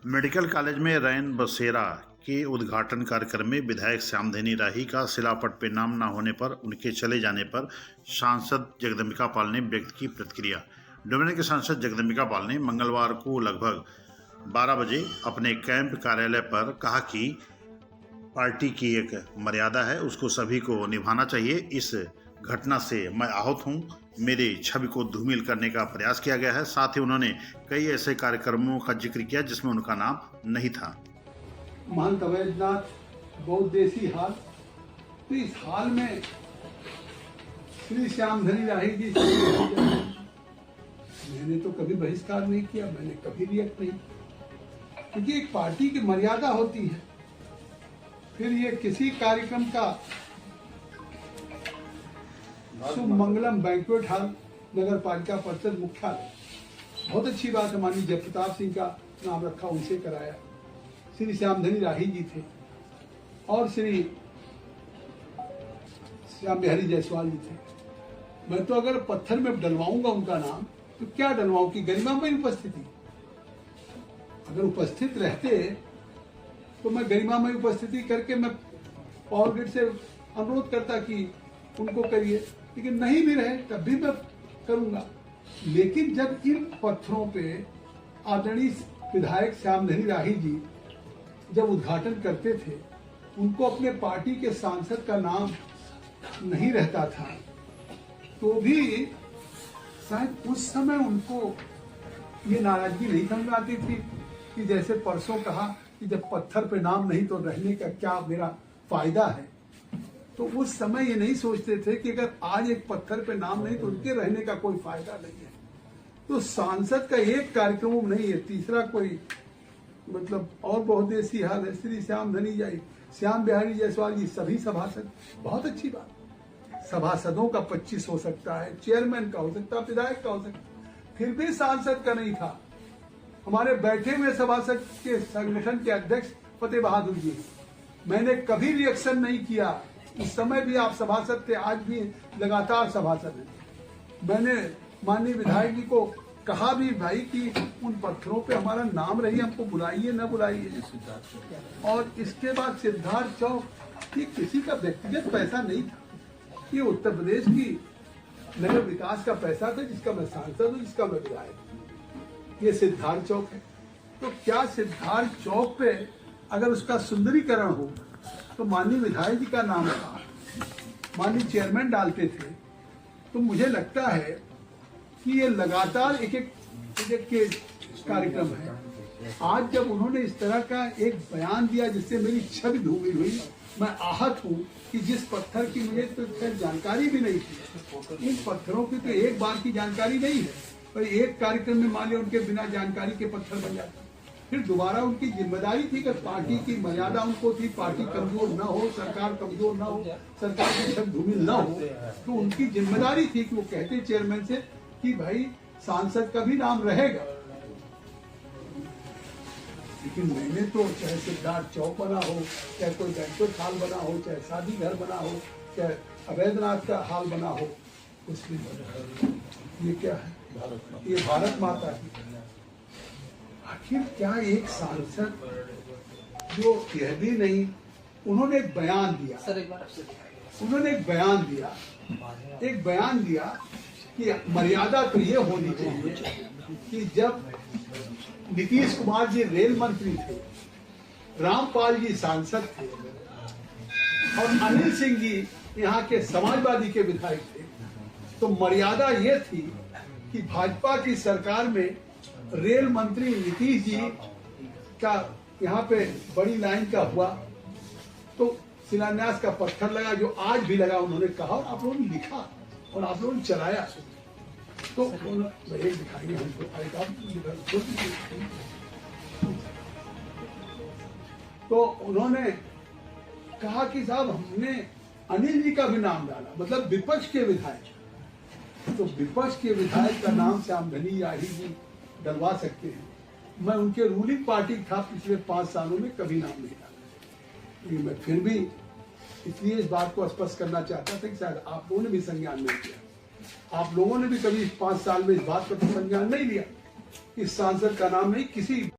Medical college में रैन बसेरा के उद्घाटन कार्यक्रम में विधायक श्यामधनी राही का शिलापट पे नाम न होने पर उनके चले जाने पर सांसद जगदम्बिका पाल ने व्यक्त की प्रतिक्रिया। डुमरी के सांसद जगदम्बिका पाल ने मंगलवार को लगभग 12 बजे अपने कैंप कार्यालय पर कहा कि पार्टी की एक मर्यादा है, उसको सभी को निभाना चाहिए। इस घटना से मैं आहत हूँ। मेरी छवि को धूमिल करने का प्रयास किया गया है। साथ ही उन्होंने कई ऐसे कार्यक्रमों का जिक्र किया जिसमें उनका नाम नहीं था। महंत अवैधनाथ बहुउद्देशीय हाल, तो इस हाल में श्री श्यामधनी राही जी मैंने तो कभी बहिष्कार नहीं किया, मैंने कभी रिएक्ट नहीं, क्योंकि एक पार्टी की मर्यादा होती है। फिर ये किसी कार्यक्रम का शुभ मंगलम बैंक्वेट हॉल नगर पालिका परिषद मुख्यालय, बहुत अच्छी बात है, माननीय जयप्रताप सिंह का नाम रखा, उनसे कराया। श्री श्यामधनी राही जी थे और श्री श्याम बिहारी जायसवाल जी थे। मैं तो अगर पत्थर में डलवाऊंगा उनका नाम तो क्या डलवाऊं की गरिमामयी उपस्थिति। अगर उपस्थित रहते तो मैं गरिमामयी उपस्थिति करके मैं पावर ग्रिड से अनुरोध करता कि उनको करिए, लेकिन नहीं भी रहे तब भी मैं करूंगा। लेकिन जब इन पत्थरों पे आदरणीय विधायक श्यामधनी राही जी जब उद्घाटन करते थे, उनको अपने पार्टी के सांसद का नाम नहीं रहता था, तो भी शायद उस समय उनको ये नाराजगी नहीं समझ आती थी कि जैसे परसों कहा कि जब पत्थर पे नाम नहीं तो रहने का क्या मेरा फायदा है। तो उस समय ये नहीं सोचते थे कि अगर आज एक पत्थर पे नाम नहीं तो उनके रहने का कोई फायदा नहीं है। तो सांसद का एक कार्यक्रम नहीं है, तीसरा कोई मतलब और बहुउद्देशीय हाल है। श्री श्यामधनी जी, श्याम बिहारी जायसवाल जी सभी सभासद, बहुत अच्छी बात। सभासदों का 25 हो सकता है, चेयरमैन का हो सकता है, विधायक का हो सकता है, फिर भी सांसद का नहीं था। हमारे बैठे हुए सभासद के संगठन के अध्यक्ष फतेह बहादुर जी, मैंने कभी रिएक्शन नहीं किया। उस समय भी आप सभासद थे, आज भी लगातार सभासद हैं। मैंने माननीय विधायक जी को कहा भी भाई कि उन पत्थरों पे हमारा नाम रही, हमको बुलाइए न बुलाइए। और इसके बाद सिद्धार्थ चौक, ये किसी का व्यक्तिगत पैसा नहीं था, ये उत्तर प्रदेश की नगर विकास का पैसा था, जिसका मैं सांसद हूँ, जिसका मैं विधायक। ये सिद्धार्थ चौक है, तो क्या सिद्धार्थ चौक पे अगर उसका सुंदरीकरण हो तो माननीय विधायक जी का नाम था, माननीय चेयरमैन डालते थे। तो मुझे लगता है कि ये लगातार एक के कार्यक्रम है। आज जब उन्होंने इस तरह का एक बयान दिया जिससे मेरी छवि धूमिल हुई, मैं आहत हूँ कि जिस पत्थर की मुझे तो खैर जानकारी भी नहीं थी, इन पत्थरों की तो एक बार की जानकारी नहीं है, पर एक कार्यक्रम में मान लिया उनके बिना जानकारी के पत्थर बन जाते। फिर दोबारा उनकी जिम्मेदारी थी कि पार्टी की मर्यादा उनको थी, पार्टी कमजोर न हो, सरकार कमजोर न हो, सरकार की छवि धूमिल न हो, तो उनकी जिम्मेदारी थी कि वो कहते चेयरमैन से कि भाई सांसद का भी नाम रहेगा। लेकिन मैंने तो चाहे सिद्धार्थ चौक बना हो, चाहे कोई बैंक्वेट हॉल बना हो, चाहे शादी घर बना हो, चाहे अवैधनाथ का हॉल बना हो, उसमें ये क्या है, ये भारत माता की। आखिर क्या एक सांसद जो यह भी नहीं, उन्होंने एक बयान दिया, एक बयान दिया कि मर्यादा तो ये होनी चाहिए कि जब नीतीश कुमार जी रेल मंत्री थे, रामपाल जी सांसद थे और अनिल सिंह जी यहाँ के समाजवादी के विधायक थे, तो मर्यादा ये थी कि भाजपा की सरकार में रेल मंत्री नीतीश जी का यहाँ पे बड़ी लाइन का हुआ तो शिलान्यास का पत्थर लगा, जो आज भी लगा। उन्होंने कहा और आप लोगों ने लिखा और आप लोगों ने चलाया। तो एक दिखाएंगे हमको, तो उन्होंने कहा कि साहब हमने अनिल जी का भी नाम डाला, मतलब विपक्ष के विधायक, तो विपक्ष के विधायक का नाम श्यामधनी राही जी डलवा सकते हैं। मैं उनके रूलिंग पार्टी था, पिछले 5 सालों में कभी नाम नहीं डाला। लेकिन मैं फिर भी इसलिए इस बात को स्पष्ट करना चाहता था कि शायद आप लोगों ने भी संज्ञान नहीं किया, आप लोगों ने भी कभी 5 साल में इस बात का संज्ञान नहीं लिया। इस सांसद का नाम नहीं, किसी